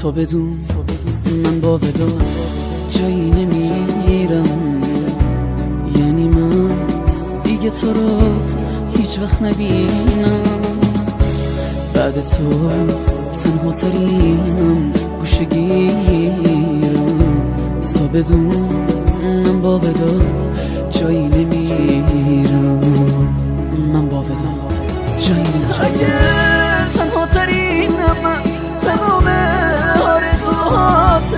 تو بدون من با ودا جایی نمیرم، یعنی من دیگه تو رو هیچ وقت نبینم. بعد تو تنها ترینم، گوشه گیرم. تو بدون من با ودا جایی نمیرم، من با ودا جایی نمیرم. اگه تنها ترینم من، تمام آرزوهات،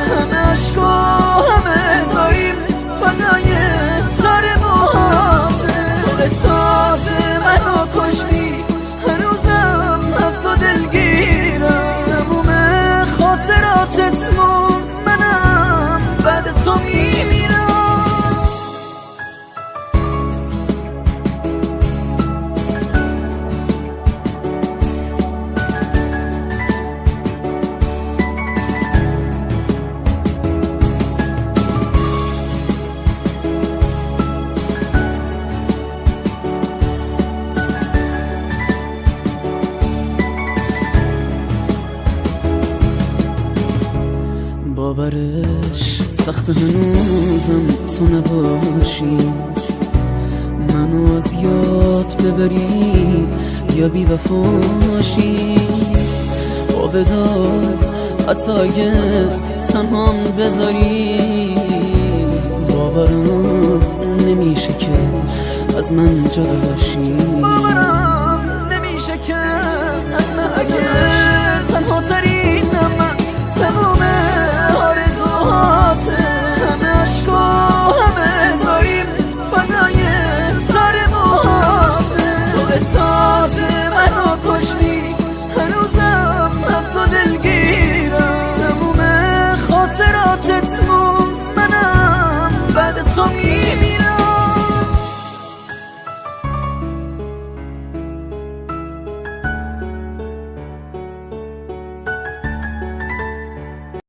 همه عشق و همه زاریم فدای تر موهاته. تو قصاص منو کشتی، هر روزم از تو دلگیرم. تموم خاطراتت موند، منم بعد تو میمیرم. باورش سخت هنوزم تو نباشی، منو از یاد ببری یا بی وفاشی. با ودا حتی اگه تنهام بذاری، باورم نمیشه که از من جدا باشی.